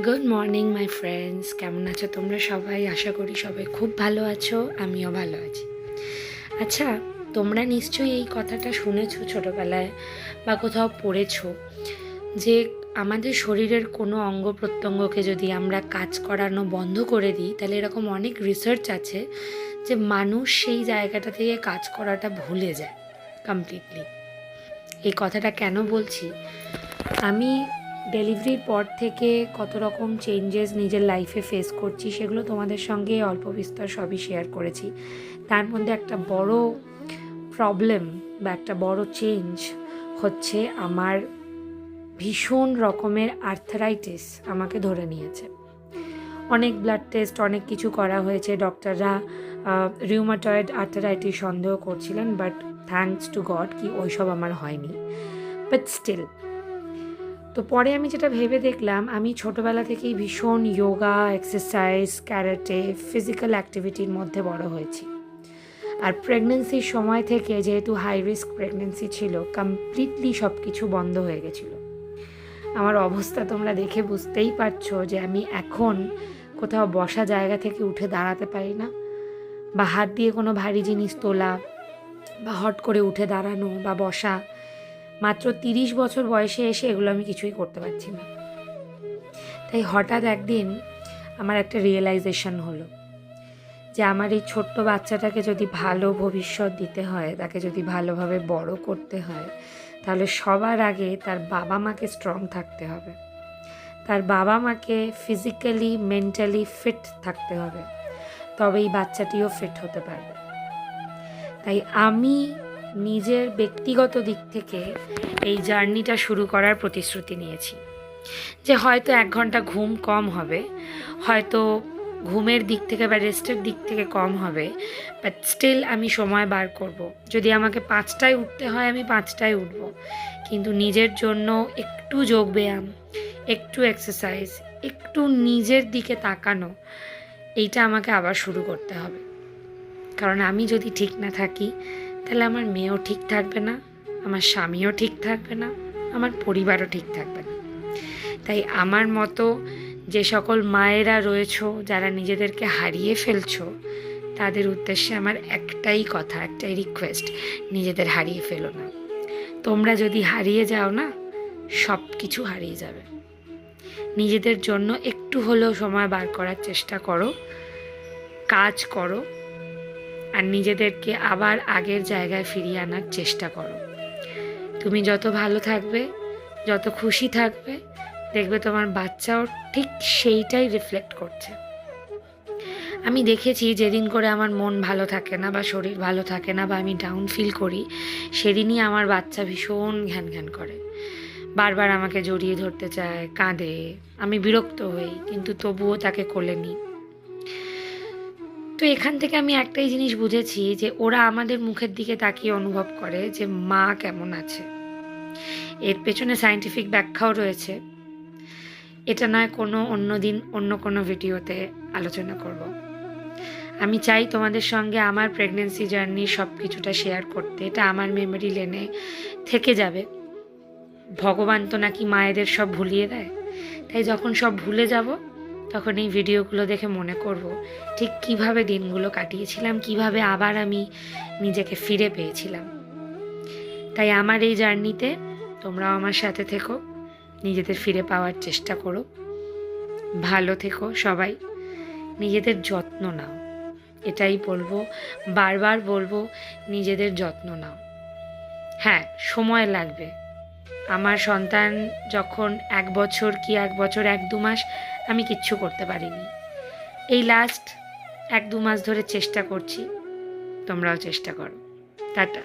Good morning my friends, কেমন আছো তোমরা সবাই? আশা করি সবাই খুব ভালো আছো, আমিও ভালো আছি। আচ্ছা, তোমরা নিশ্চয়ই এই কথাটা শুনেছো ছোটোবেলায় বা কোথাও পড়েছো যে আমাদের শরীরের কোনো অঙ্গ প্রত্যঙ্গকে যদি আমরা কাজ করানো বন্ধ করে দিই, তাহলে এরকম অনেক রিসার্চ আছে যে মানুষ সেই জায়গাটা থেকে কাজ করাটা ভুলে যায় কমপ্লিটলি। এই কথাটা কেন বলছি? আমি ডেলিভারির পর থেকে কত রকম চেঞ্জেস নিজের লাইফে ফেস করছি, সেগুলো তোমাদের সঙ্গে অল্প বিস্তর সবই শেয়ার করেছি। তার মধ্যে একটা বড় প্রবলেম বা একটা বড় চেঞ্জ হচ্ছে আমার ভীষণ রকমের আর্থারাইটিস আমাকে ধরে নিয়েছে। অনেক ব্লাড টেস্ট, অনেক কিছু করা হয়েছে, ডক্টররা রিউমাটয়েড আর্থারাইটিস সন্দেহ করছিলেন, বাট থ্যাঙ্কস টু গড কি ওইসব আমার হয়নি। বাট স্টিল, তো পরে আমি যেটা ভেবে দেখলাম, আমি ছোটোবেলা থেকেই ভীষণ যোগা, এক্সারসাইজ, ক্যারাটে, ফিজিক্যাল অ্যাক্টিভিটির মধ্যে বড় হয়েছি। আর প্রেগনেন্সির সময় থেকে যেহেতু হাই রিস্ক প্রেগনেন্সি ছিল, কমপ্লিটলি সব কিছু বন্ধ হয়ে গেছিলো। আমার অবস্থা তোমরা দেখে বুঝতেই পারছো যে আমি এখন কোথাও বসা জায়গা থেকে উঠে দাঁড়াতে পারি না, বা হাত দিয়ে কোনো ভারী জিনিস তোলা, বা হট করে উঠে দাঁড়ানো বা বসা, মাত্র 30 বছর বয়সে এসে এগুলো আমি কিছুই করতে পারছি না। তাই হঠাৎ একদিন আমার একটা রিয়েলাইজেশন হলো যে আমার এই ছোট্ট বাচ্চাটাকে যদি ভালো ভবিষ্যৎ দিতে হয়, তাকে যদি ভালোভাবে বড় করতে হয়, তাহলে সবার আগে তার বাবা মাকে স্ট্রং থাকতে হবে, তার বাবা মাকে ফিজিক্যালি মেন্টালি ফিট থাকতে হবে, তবে এই বাচ্চাটিও ফিট হতে পারবে। তাই আমি নিজের ব্যক্তিগত দিক থেকে এই জার্নিটা শুরু করার প্রতিশ্রুতি নিয়েছি যে হয়তো 1 ঘন্টা ঘুম কম হবে, হয়তো ঘুমের দিক থেকে বা রেস্টের দিক থেকে কম হবে, বাট স্টিল আমি সময় বার করব। যদি আমাকে 5টায় উঠতে হয়, আমি 5টায় উঠব, কিন্তু নিজের জন্য একটু যোগব্যায়াম, একটু এক্সারসাইজ, একটু নিজের দিকে তাকানো, এইটা আমাকে আবার শুরু করতে হবে। কারণ আমি যদি ঠিক না থাকি, তাহলে আমার মেয়েও ঠিক থাকবে না, আমার স্বামীও ঠিক থাকবে না, আমার পরিবারও ঠিক থাকবে না। তাই আমার মতো যে সকল মায়েরা রয়েছো, যারা নিজেদেরকে হারিয়ে ফেলছো, তাদের উদ্দেশ্যে আমার একটাই কথা, একটাই রিকোয়েস্ট: নিজেদের হারিয়ে ফেলো না। তোমরা যদি হারিয়ে যাও না, সব কিছু হারিয়ে যাবে। নিজেদের জন্য একটু হলেও সময় বার করার চেষ্টা করো, কাজ করো, আর নিজেদেরকে আবার আগের জায়গায় ফিরিয়ে আনার চেষ্টা করো। তুমি যত ভালো থাকবে, যত খুশি থাকবে, দেখবে তোমার বাচ্চাও ঠিক সেইটাই রিফ্লেক্ট করছে। আমি দেখেছি যেদিন করে আমার মন ভালো থাকে না বা শরীর ভালো থাকে না বা আমি ডাউন ফিল করি, সেদিনই আমার বাচ্চা ভীষণ ঘ্যান ঘ্যান করে, বারবার আমাকে জড়িয়ে ধরতে চায়, কাঁদে। আমি বিরক্ত হই, কিন্তু তবুও তাকে কোলে নিই। তো এখান থেকে আমি একটাই জিনিস বুঝেছি যে ওরা আমাদের মুখের দিকে তাকিয়ে অনুভব করে যে মা কেমন আছে। এর পেছনে সায়েন্টিফিক ব্যাখ্যাও রয়েছে, এটা নয় কোনো অন্য দিন অন্য কোনো ভিডিওতে আলোচনা করব। আমি চাই তোমাদের সঙ্গে আমার প্রেগনেন্সি জার্নি সব কিছুটা শেয়ার করতে। এটা আমার মেমোরি লেনে থেকে যাবে। ভগবান তো নাকি মায়েদের সব ভুলিয়ে দেয়, তাই যখন সব ভুলে যাব, তখন এই ভিডিওগুলো দেখে মনে করব ঠিক কিভাবে দিনগুলো কাটিয়েছিলাম, কিভাবে আবার আমি নিজেকে ফিরে পেয়েছিলাম। তাই আমার এই জার্নিতে তোমরাও আমার সাথে থেকো, নিজেদের ফিরে পাওয়ার চেষ্টা করো। ভালো থেকো সবাই, নিজেদের যত্ন নাও, এটাই বলবো, বারবার বলবো, নিজেদের যত্ন নাও। হ্যাঁ, সময় লাগবে। আমার সন্তান যখন 1 বছর কি 1 বছর 1-2 মাস আমি কিচ্ছু করতে পারিনি, এই লাস্ট 1-2 মাস ধরে চেষ্টা করছি। তোমরাও চেষ্টা করো। টাটা।